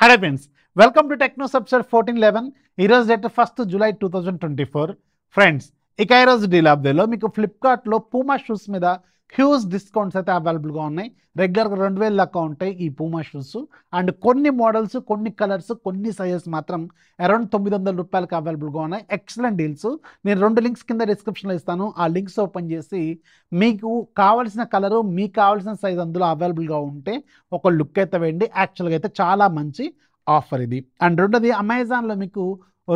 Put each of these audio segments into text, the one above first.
Hello friends, welcome to techno subset 1411. ఈరోజు date 1 July 2024. Friends, ఇక ఈరోజు డీల్ ఆఫ్ డేలో మీకు ఫ్లిప్కార్ట్లో పూమా షూస్ మీద హ్యూజ్ డిస్కౌంట్స్ అయితే అవైలబుల్గా ఉన్నాయి. రెగ్యులర్గా 2000 దాకా ఉంటాయి ఈ పూమా షూస్. అండ్ కొన్ని మోడల్స్, కొన్ని కలర్స్, కొన్ని సైజెస్ మాత్రం అరౌండ్ 900 రూపాయలకి అవైలబుల్గా ఉన్నాయి. Excellent deals. నేను 2 లింక్స్ కింద డిస్క్రిప్షన్లో ఇస్తాను. ఆ లింక్స్ ఓపెన్ చేసి మీకు కావాల్సిన కలరు, మీకు కావాల్సిన సైజ్ అందులో అవైలబుల్గా ఉంటే ఒక లుక్ అయితే వేయండి. యాక్చువల్గా అయితే చాలా మంచి ఆఫర్ ఇది. అండ్ రెండోది, అమెజాన్లో మీకు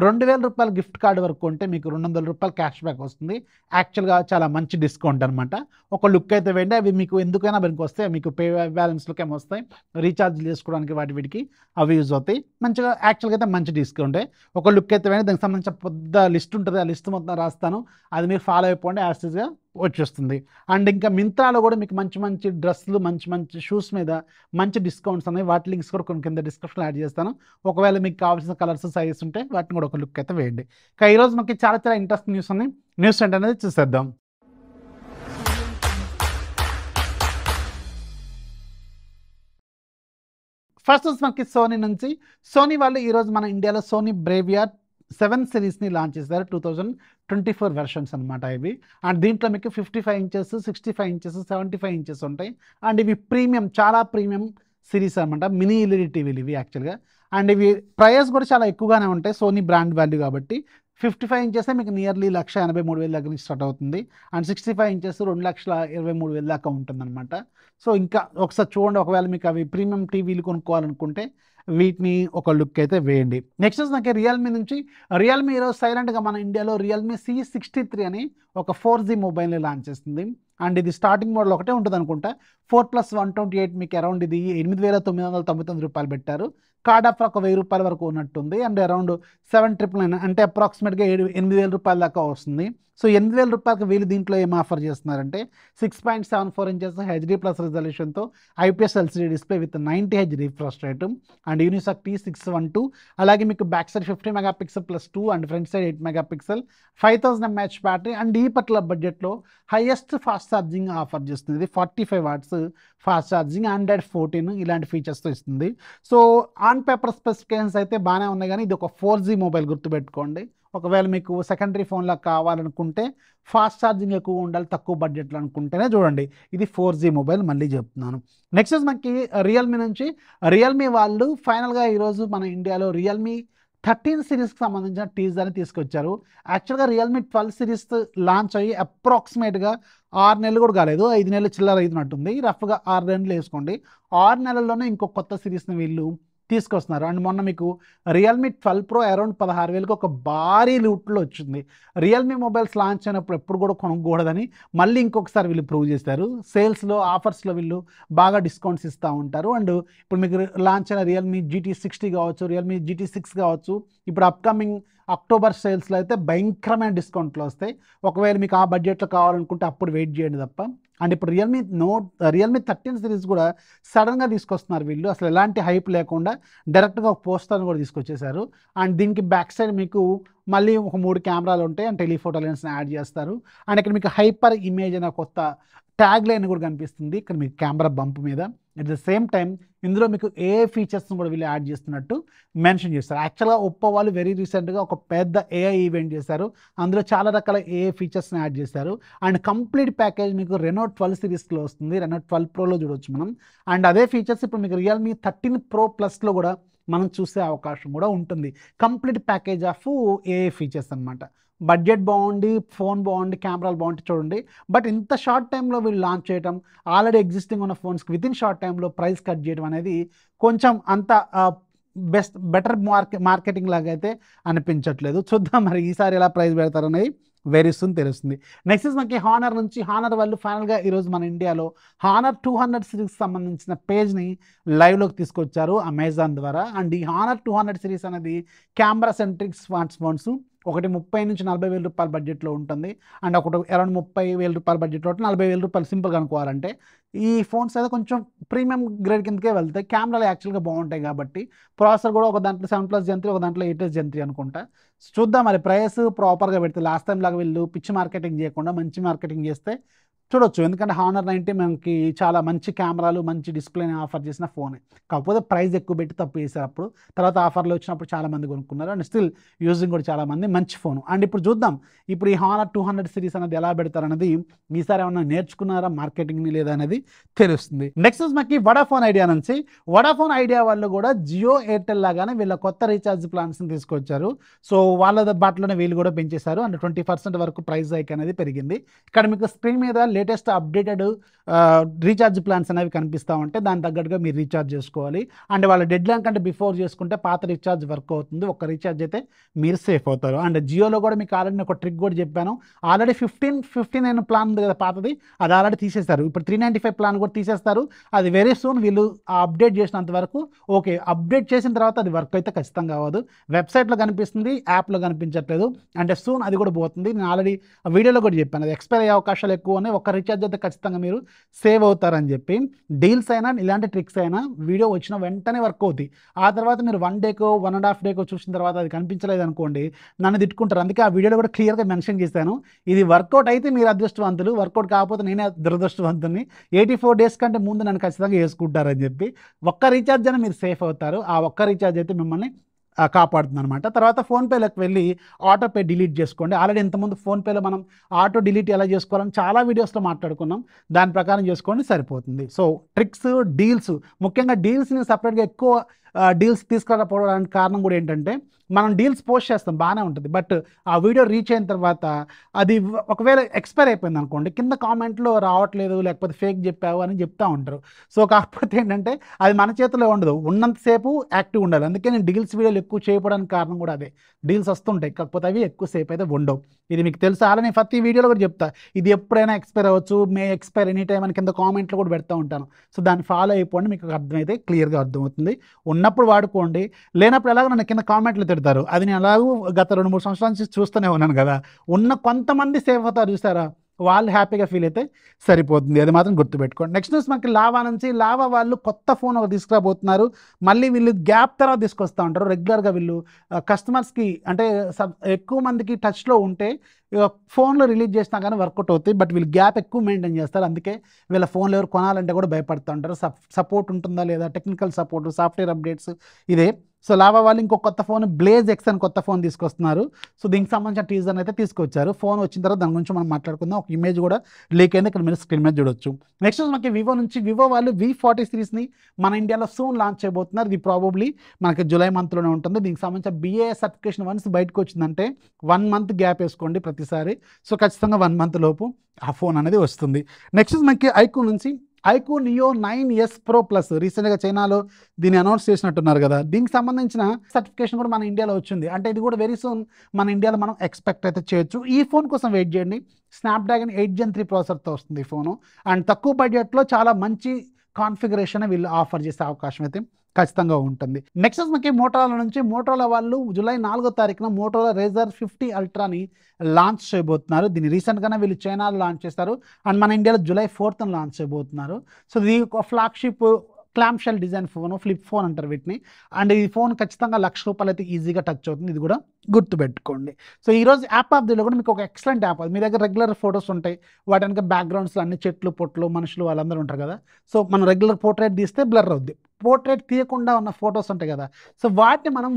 2000 రూపాయల గిఫ్ట్ కార్డు వరకు ఉంటే మీకు 200 రూపాయలు క్యాష్ బ్యాక్ వస్తుంది. యాక్చువల్గా చాలా మంచి డిస్కౌంట్ అనమాట. ఒక లుక్ అయితే వేయండి. అవి మీకు ఎందుకైనా పనికి వస్తాయి. మీకు పే బ్యాలెన్స్లోకి ఏమో వస్తాయి, రీఛార్జ్ చేసుకోవడానికి వాటి వీటికి అవి యూజ్ అవుతాయి. మంచిగా యాక్చువల్గా అయితే మంచి డిస్కౌంటే. ఒక లుక్ అయితే వేయండి. దానికి సంబంధించిన పెద్ద లిస్ట్ ఉంటుంది. ఆ లిస్ట్ మొత్తం రాస్తాను, అది మీరు ఫాలో అయిపోండి. యాస్టీస్గా వచ్చేస్తుంది. అండ్ ఇంకా మింత్రాలో కూడా మీకు మంచి మంచి డ్రెస్సులు, మంచి మంచి షూస్ మీద మంచి డిస్కౌంట్స్ ఉన్నాయి. వాటి లింక్స్ కూడా కొన్ని కింద డిస్క్రిప్షన్లో యాడ్ చేస్తాను. ఒకవేళ మీకు కావాల్సిన కలర్స్, సైజెస్ ఉంటే వాటిని కూడా ఒక లుక్ అయితే వేయండి. ఇంకా ఈరోజు మనకి చాలా చాలా ఇంట్రెస్టింగ్ న్యూస్ ఉన్నాయి. న్యూస్ ఏంటనేది చూసేద్దాం. ఫస్ట్ మనకి సోనీ నుంచి. సోనీ వాళ్ళు ఈరోజు మన ఇండియాలో సోనీ బ్రేవియర్ 7 సిరీస్ని లాంచ్ చేశారు. 2024 వెర్షన్స్ అనమాట ఇవి. అండ్ దీంట్లో మీకు 55 ఇంచెస్, 65 ఇంచెస్, 75 ఇంచెస్ ఉంటాయి. అండ్ ఇవి ప్రీమియం, చాలా ప్రీమియం సిరీస్ అనమాట. మినీ ఎల్ఈడి టీవీలు ఇవి యాక్చువల్గా. అండ్ ఇవి ప్రైస్ కూడా చాలా ఎక్కువగానే ఉంటాయి, సోనీ బ్రాండ్ వాల్యూ కాబట్టి. 55 ఇంచెస్ మీకు నియర్లీ 1,83,000 దగ్గర నుంచి స్టార్ట్ అవుతుంది. అండ్ 65 ఇంచెస్ 2,23,000 దాకా ఉంటుందన్నమాట. సో ఇంకా ఒకసారి చూడండి. ఒకవేళ మీకు అవి ప్రీమియం టీవీలు కొనుక్కోవాలనుకుంటే వీటిని ఒక లుక్ అయితే వేయండి. నెక్స్ట్ నాకు రియల్మీ నుంచి. రియల్మీ ఈరోజు సైలెంట్గా మన ఇండియాలో రియల్మీ C63 అని ఒక 4G మొబైల్ని లాంచ్ చేస్తుంది. అండ్ ఇది స్టార్టింగ్ మోడల్ ఒకటే ఉంటుంది అనుకుంటా. 4+128 మీకు అరౌండ్ ఇది 8,999 రూపాయలు పెట్టారు. కార్డ్ ఆఫర్ ఒక 1000 రూపాయల వరకు ఉన్నట్టుంది. అండ్ అరౌండ్ 7,999 అంటే అప్రాక్సిమేట్గా 8,000 రూపాయల దాకా వస్తుంది. సో 8,000 రూపాయలకి వీళ్ళు దీంట్లో ఏం ఆఫర్ చేస్తున్నారంటే 6.74 inches HD+ రిజల్యూషన్తో IPS LCD display with 90Hz refresh rate and Unisoc T612. అలాగే మీకు back side 50 megapixel +2 and front side 8 megapixel, 5000 mAh battery. And ఈ పర్టికులర్ బడ్జెట్లో హైయెస్ట్ ఫాస్ట్ ఛార్జింగ్ ఆఫర్ చేస్తుంది. ఇది 45 వాట్స్ ఫాస్ట్ ఛార్జింగ్, Android 14 ఇలాంటి ఫీచర్స్తో ఇస్తుంది. So on paper specifications అయితే బాగానే ఉన్నాయి, కానీ ఇది ఒక 4G మొబైల్, గుర్తుపెట్టుకోండి. ఒకవేళ మీకు సెకండరీ ఫోన్లా కావాలనుకుంటే, ఫాస్ట్ ఛార్జింగ్ ఎక్కువ ఉండాలి, తక్కువ బడ్జెట్లో అనుకుంటేనే చూడండి. ఇది 4G మొబైల్, మళ్ళీ చెప్తున్నాను. నెక్స్ట్ మనకి రియల్మీ నుంచి. రియల్మీ వాళ్ళు ఫైనల్గా ఈరోజు మన ఇండియాలో రియల్మీ 13 సిరీస్కి సంబంధించిన టీజర్ని తీసుకొచ్చారు. యాక్చువల్గా రియల్మీ 12 సిరీస్ లాంచ్ అయ్యి అప్రాక్సిమేట్గా 6 నెలలు కూడా కాలేదు, 5 నెలలు చిల్లర అవుతున్నట్టుంది. రఫ్గా 6 నెలలు వేసుకోండి. 6 నెలల్లోనే ఇంకో కొత్త సిరీస్ని వీళ్ళు తీసుకొస్తున్నారు. అండ్ మొన్న మీకు రియల్మీ 12 Pro అరౌండ్ 16,000కి ఒక భారీ లూట్లో వచ్చింది. రియల్మీ మొబైల్స్ లాంచ్ అయినప్పుడు ఎప్పుడు కూడా కొనుక్కోకూడదని మళ్ళీ ఇంకొకసారి వీళ్ళు ప్రూవ్ చేశారు. సేల్స్లో, ఆఫర్స్లో వీళ్ళు బాగా డిస్కౌంట్స్ ఇస్తూ ఉంటారు. అండ్ ఇప్పుడు మీకు లాంచ్ అయిన రియల్మీ GT60 కావచ్చు, రియల్మీ GT6 కావచ్చు, ఇప్పుడు అప్కమింగ్ అక్టోబర్ సేల్స్లో అయితే భయంకరమైన డిస్కౌంట్లు వస్తాయి. ఒకవేళ మీకు ఆ బడ్జెట్లో కావాలనుకుంటే అప్పుడు వెయిట్ చేయండి తప్ప. అండ్ ఇప్పుడు రియల్మీ 13 సిరీస్ కూడా సడన్గా తీసుకొస్తున్నారు వీళ్ళు. అసలు ఎలాంటి హైప్ లేకుండా డైరెక్ట్గా ఒక పోస్టర్ని కూడా తీసుకొచ్చేసారు. అండ్ దీనికి బ్యాక్ సైడ్ మీకు మళ్ళీ ఒక 3 కెమెరాలు ఉంటాయి. అండ్ టెలిఫోటో లెన్స్ని యాడ్ చేస్తారు. అండ్ ఇక్కడ మీకు హైపర్ ఇమేజ్ అనే కొత్త ట్యాగ్ లైన్ కూడా కనిపిస్తుంది ఇక్కడ మీకు కెమెరా బంప్ మీద. అట్ ద సేమ్ టైం ఇందులో మీకు ఏ ఫీచర్స్ని కూడా వీళ్ళు యాడ్ చేస్తున్నట్టు మెన్షన్ చేస్తారు. యాక్చువల్గా ఒప్పో వాళ్ళు వెరీ రీసెంట్గా ఒక పెద్ద AI ఈవెంట్ చేశారు. అందులో చాలా రకాల AI ఫీచర్స్ని యాడ్ చేశారు. అండ్ కంప్లీట్ ప్యాకేజ్ మీకు రెనో 12 సిరీస్లో వస్తుంది. రెనో 12 Proలో చూడవచ్చు మనం. అండ్ అదే ఫీచర్స్ ఇప్పుడు మీకు రియల్మీ 13 Pro Plusలో కూడా మనం చూసే అవకాశం కూడా ఉంటుంది. Complete package of AI features అనమాట. బడ్జెట్ బాగుండి, ఫోన్ బాగుండి, కెమెరాలు బాగుంటే చూడండి. బట్ ఇంత షార్ట్ టైంలో వీళ్ళు లాంచ్ చేయడం, ఆల్రెడీ ఎగ్జిస్టింగ్ ఉన్న ఫోన్స్కి వితిన్ షార్ట్ టైంలో ప్రైస్ కట్ చేయడం అనేది కొంచెం అంత బెటర్ మార్కెటింగ్ లాగా అయితే అనిపించట్లేదు. చూద్దాం మరి ఈసారి ఎలా ప్రైస్ పెడతారు అనేది వెరీ సూన్ తెలుస్తుంది. నెక్స్ట్ మనకి హానర్ నుంచి. హానర్ వాళ్ళు ఫైనల్గా ఈరోజు మన ఇండియాలో హానర్ 200 సిరీస్కి సంబంధించిన పేజ్ని లైవ్లోకి తీసుకొచ్చారు అమెజాన్ ద్వారా. అండ్ ఈ హానర్ 200 సిరీస్ అనేది కెమెరా సెంట్రిక్ స్మార్ట్ ఫోన్స్. ఒకటి 30,000 నుంచి 40,000 రూపాయల బడ్జెట్లో ఉంటుంది. అండ్ ఒకటి అరౌండ్ 30,000 రూపాయల బడ్జెట్లో 40,000 రూపాయలు సింపుల్గా అనుకోవాలంటే. ఈ ఫోన్స్ అయితే కొంచెం ప్రీమియం గ్రేడ్ కిందకే వెళ్తాయి. కెమెరాలు యాక్చువల్గా బాగుంటాయి కాబట్టి, ప్రాసెసర్ కూడా ఒక దాంట్లో 7+ Gen 3, ఒక దాంట్లో 8+ Gen 3 అనుకుంటా. చూద్దాం మరి ప్రైస్ ప్రాపర్గా పెడితే, లాస్ట్ టైం లాగా వీళ్ళు పిచ్చి మార్కెటింగ్ చేయకుండా మంచి మార్కెటింగ్ చేస్తే చూడొచ్చు. ఎందుకంటే హానర్ 90 మనకి చాలా మంచి కెమెరాలు, మంచి డిస్ప్లేని ఆఫర్ చేసిన ఫోనే. కాకపోతే ప్రైస్ ఎక్కువ పెట్టి తప్పు చేశారు అప్పుడు. తర్వాత ఆఫర్లో వచ్చినప్పుడు చాలామంది కొనుక్కున్నారు. అండ్ స్టిల్ యూజింగ్ కూడా చాలామంది, మంచి ఫోను. అండ్ ఇప్పుడు చూద్దాం ఇప్పుడు ఈ హానర్ 200 సిరీస్ అనేది ఎలా పెడతారనేది, ఈసారి ఏమన్నా నేర్చుకున్నారా మార్కెటింగ్ని లేదా అనేది తెలుస్తుంది. నెక్స్ట్ మనకి వడాఫోన్ ఐడియా నుంచి. వడాఫోన్ ఐడియా వాళ్ళు కూడా జియో, ఎయిర్టెల్ లాగానే వీళ్ళ కొత్త రీఛార్జ్ ప్లాన్స్ని తీసుకొచ్చారు. సో వాళ్ళ బాటలోనే వీళ్ళు కూడా పెంచేశారు. అండ్ 20% వరకు ప్రైస్ హైక్ అనేది పెరిగింది. ఇక్కడ మీకు స్క్రీన్ మీద లేటెస్ట్ అప్డేటెడ్ రీఛార్జ్ ప్లాన్స్ అనేవి కనిపిస్తూ ఉంటే దాని తగ్గట్టుగా మీరు రీఛార్జ్ చేసుకోవాలి. అండ్ వాళ్ళ డెడ్ లైన్ కంటే బిఫోర్ చేసుకుంటే పాత రీఛార్జ్ వర్క్ అవుతుంది. ఒక్క రీఛార్జ్ అయితే మీరు సేఫ్ అవుతారు. అండ్ జియోలో కూడా మీకు ఆల్రెడీ ఒక ట్రిక్ కూడా చెప్పాను. ఆల్రెడీ 15 ప్లాన్ ఉంది కదా పాతది, అది ఆల్రెడీ తీసేస్తారు. ఇప్పుడు 395 ప్లాన్ కూడా తీసేస్తారు. అది వెరీ సూన్ వీళ్ళు అప్డేట్ చేసినంత వరకు ఓకే. అప్డేట్ చేసిన తర్వాత అది వర్క్ అయితే ఖచ్చితంగా అవ్వదు. వెబ్సైట్లో కనిపిస్తుంది, యాప్లో కనిపించట్లేదు. అంటే సూన్ అది కూడా పోతుంది. నేను ఆల్రెడీ వీడియోలో కూడా చెప్పాను, అది ఎక్స్పైర్ అయ్యే అవకాశాలు ఎక్కువ ఉన్నాయి. ఒక్క రీఛార్జ్ అయితే ఖచ్చితంగా మీరు సేవ్ అవుతారని చెప్పి. డీల్స్ అయినా ఇలాంటి ట్రిక్స్ అయినా వీడియో వచ్చిన వెంటనే వర్క్ అవుతాయి. ఆ తర్వాత మీరు 1 డేకో 1.5 డేకో చూసిన తర్వాత అది కనిపించలేదు అనుకోండి, నన్ను తిట్టుకుంటారు. అందుకే ఆ వీడియోలో కూడా క్లియర్గా మెన్షన్ చేశాను, ఇది వర్కౌట్ అయితే మీరు అదృష్టవంతులు, వర్కౌట్ కాకపోతే నేనే దురదృష్టవంతుని. 84 డేస్ కంటే ముందు నన్ను ఖచ్చితంగా వేసుకుంటారని చెప్పి. ఒక్క రీఛార్జ్ అయినా మీరు సేఫ్ అవుతారు. ఆ ఒక్క రీఛార్జ్ అయితే మిమ్మల్ని కాపాడుతుంది అనమాట. తర్వాత ఫోన్పేలోకి వెళ్ళి ఆటోపే డిలీట్ చేసుకోండి. ఆల్రెడీ ఇంతకుముందు ఫోన్పేలో మనం ఆటో డిలీట్ ఎలా చేసుకోవాలని చాలా వీడియోస్లో మాట్లాడుకున్నాం. దాని ప్రకారం చేసుకోండి, సరిపోతుంది. సో ట్రిక్స్, డీల్స్, ముఖ్యంగా డీల్స్ని సపరేట్గా ఎక్కువ డీల్స్ తీసుకురాకపోవడానికి కారణం కూడా ఏంటంటే, మనం డీల్స్ పోస్ట్ చేస్తాం బాగానే ఉంటుంది, బట్ ఆ వీడియో రీచ్ అయిన తర్వాత అది ఒకవేళ ఎక్స్పైర్ అయిపోయింది అనుకోండి, కింద కామెంట్లో రావట్లేదు లేకపోతే ఫేక్ చెప్పావు అని చెప్తూ ఉంటారు. సో కాకపోతే ఏంటంటే అది మన చేతిలో ఉండదు, ఉన్నంతసేపు యాక్టివ్ ఉండాలి. అందుకే నేను డీల్స్ వీడియోలు ఎక్కువ చేయడానికి కారణం కూడా అదే. డీల్స్ వస్తుంటాయి, కాకపోతే అవి ఎక్కువసేపు అయితే ఉండవు. ఇది మీకు తెలుసా, అలా నేను ప్రతి వీడియోలో కూడా చెప్తా, ఇది ఎప్పుడైనా ఎక్స్పైర్ అవ్వచ్చు, మే ఎక్స్పైర్ ఎనీ టైం అని కింద కామెంట్లో కూడా పెడతా ఉంటాను. సో దాన్ని ఫాలో అయిపోండి, మీకు అర్థమైతే క్లియర్గా అర్థమవుతుంది. ఉన్నప్పుడు వాడుకోండి, లేనప్పుడు ఎలాగో నన్ను కింద కామెంట్లు తిడతారు. అది నేను అలాగూ గత 2-3 సంవత్సరాల నుంచి చూస్తూనే ఉన్నాను కదా. ఉన్న కొంతమంది సేఫ్ అవుతారు చూసారా, వాళ్ళు హ్యాపీగా ఫీల్ అయితే సరిపోతుంది. అది మాత్రం గుర్తుపెట్టుకోండి. నెక్స్ట్ న్యూస్ మనకి లావా నుంచి. లావా వాళ్ళు కొత్త ఫోన్ ఒకటి తీసుకురాబోతున్నారు. మళ్ళీ వీళ్ళు గ్యాప్ తర్వాత తీసుకొస్తూ ఉంటారు. రెగ్యులర్గా వీళ్ళు కస్టమర్స్కి అంటే ఎక్కువ మందికి టచ్లో ఉంటే ఫోన్లో రిలీజ్ చేసినా కానీ వర్కౌట్ అవుతాయి. బట్ వీళ్ళు గ్యాప్ ఎక్కువ మెయింటైన్ చేస్తారు. అందుకే వీళ్ళ ఫోన్లో ఎవరు కొనాలంటే కూడా భయపడుతూ ఉంటారు. సపోర్ట్ ఉంటుందా లేదా, టెక్నికల్ సపోర్ట్, సాఫ్ట్వేర్ అప్డేట్స్ ఇదే. సో లావా వాళ్ళు ఇంకో కొత్త ఫోన్ బ్లేజ్ ఎక్స్ అని కొత్త ఫోన్ తీసుకొస్తున్నారు. సో దీనికి సంబంధించిన టీజర్ అయితే తీసుకొచ్చారు. ఫోన్ వచ్చిన తర్వాత దాని గురించి మనం మాట్లాడుకుందాం. ఒక ఇమేజ్ కూడా లీక్ అయింది, ఇక్కడ మీరు స్క్రీన్ మీద చూడొచ్చు. నెక్స్ట్ మనకి వివో నుంచి. వివో వాళ్ళు V40 సిరీస్ని మన ఇండియాలో సూన్ లాంచ్ చేయబోతున్నారు. ఇది ప్రాబబ్లీ మనకి జూలై మంత్లోనే ఉంటుంది. దీనికి సంబంధించిన BIS సర్టిఫికేషన్ వన్స్ బయటకు వచ్చిందంటే 1 మంత్ గ్యాప్ వేసుకోండి ప్రతిసారి. సో ఖచ్చితంగా 1 మంత్ లోపు ఆ ఫోన్ అనేది వస్తుంది. నెక్స్ట్ మనకి ఐక్యూ నుంచి. IQ neo 9S Pro Plus రీసెంట్గా చైనాలో దీన్ని అనౌన్స్ చేసినట్టున్నారు కదా. దీనికి సంబంధించిన సర్టిఫికేషన్ కూడా మన ఇండియాలో వచ్చింది. అంటే ఇది కూడా వెరీ సూన్ మన ఇండియాలో మనం ఎక్స్పెక్ట్ అయితే చేయొచ్చు. ఈ ఫోన్ కోసం వెయిట్ చేయండి. స్నాప్డ్రాగన్ 8 Gen 3 ప్రాసెసర్తో వస్తుంది ఈ ఫోను. అండ్ తక్కువ బడ్జెట్లో చాలా మంచి కాన్ఫిగరేషన్ వీళ్ళు ఆఫర్ చేసే అవకాశం అయితే ఖచ్చితంగా ఉంటుంది. నెక్స్ట్ మనకి మోటోరోలా నుంచి. మోటోరోలా వాళ్ళు జూలై 4వ తారీఖున మోటోరోలా Razr 50 Ultraని లాంచ్ చేయబోతున్నారు. దీన్ని రీసెంట్గానే వీళ్ళు చైనాలో లాంచ్ చేస్తారు. అండ్ మన ఇండియాలో జూలై 4th లాంచ్ చేయబోతున్నారు. సో ఇది ఒక flagship clamshell design phone, flip phone అంటారు వీటిని. అండ్ ఈ ఫోన్ ఖచ్చితంగా ₹1,00,000 అయితే ఈజీగా టచ్ అవుతుంది. ఇది కూడా గుర్తుపెట్టుకోండి. సో ఈరోజు యాప్ ఆఫ్ దిలో కూడా మీకు ఒక ఎక్సలెంట్ యాప్. మీ దగ్గర రెగ్యులర్ ఫొటోస్ ఉంటాయి, వాటి వెనక బ్యాక్గ్రౌండ్స్లో అన్ని చెట్లు, పొట్లు, మనుషులు వాళ్ళందరూ ఉంటారు కదా. సో మనం రెగ్యులర్ పోర్ట్రేట్ తీస్తే బ్లర్ అవుద్ది. పోర్ట్రేట్ తీయకుండా ఉన్న ఫొటోస్ ఉంటాయి కదా, సో వాటిని మనం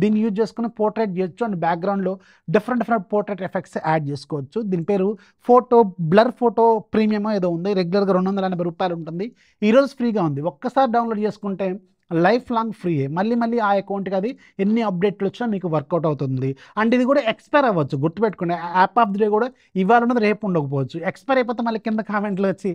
దీన్ని యూజ్ చేసుకుని పోర్ట్రేట్ చేయొచ్చు. అండ్ బ్యాక్గ్రౌండ్లో డిఫరెంట్ పోర్ట్రేట్ ఎఫెక్ట్స్ యాడ్ చేసుకోవచ్చు. దీని పేరు బ్లర్ ఫోటో ప్రీమియం ఏదో ఉంది. రెగ్యులర్గా ₹280 ఉంటుంది. ఈరోజు ఫ్రీగా ఉంది. ఒక్కసారి డౌన్లోడ్ చేసుకుంటే లైఫ్ లాంగ్ ఫ్రీయే. మళ్ళీ ఆ అకౌంట్కి అది ఎన్ని అప్డేట్లు వచ్చినా మీకు వర్కౌట్ అవుతుంది. అండ్ ఇది కూడా ఎక్స్పైర్ అవ్వచ్చు, గుర్తుపెట్టుకోండి. యాప్ ఆఫ్ ది డే కూడా ఇవాళ ఉన్నది రేపు ఉండకపోవచ్చు. ఎక్స్పైర్ అయిపోతే మళ్ళీ కింద కామెంట్లు వచ్చి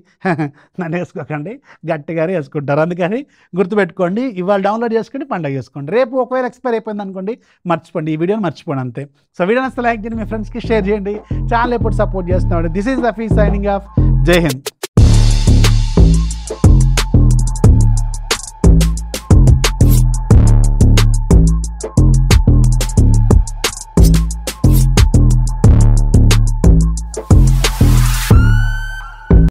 నన్ను వేసుకోకండి, గట్టిగానే వేసుకుంటారు. అందుకని గుర్తుపెట్టుకోండి, ఇవాళ డౌన్లోడ్ చేసుకుని పండుగ చేసుకోండి. రేపు ఒకవేళ ఎక్స్పైర్ అయిపోయింది అనుకోండి, మర్చిపోండి, ఈ వీడియోని మర్చిపోండి అంతే. సో వీడియో నచ్చితే లైక్ చేయండి, మీ ఫ్రెండ్స్కి షేర్ చేయండి. ఛానల్ ఎప్పుడు సపోర్ట్ చేస్తున్నాడు. This is Rafi signing off. జై హింద్.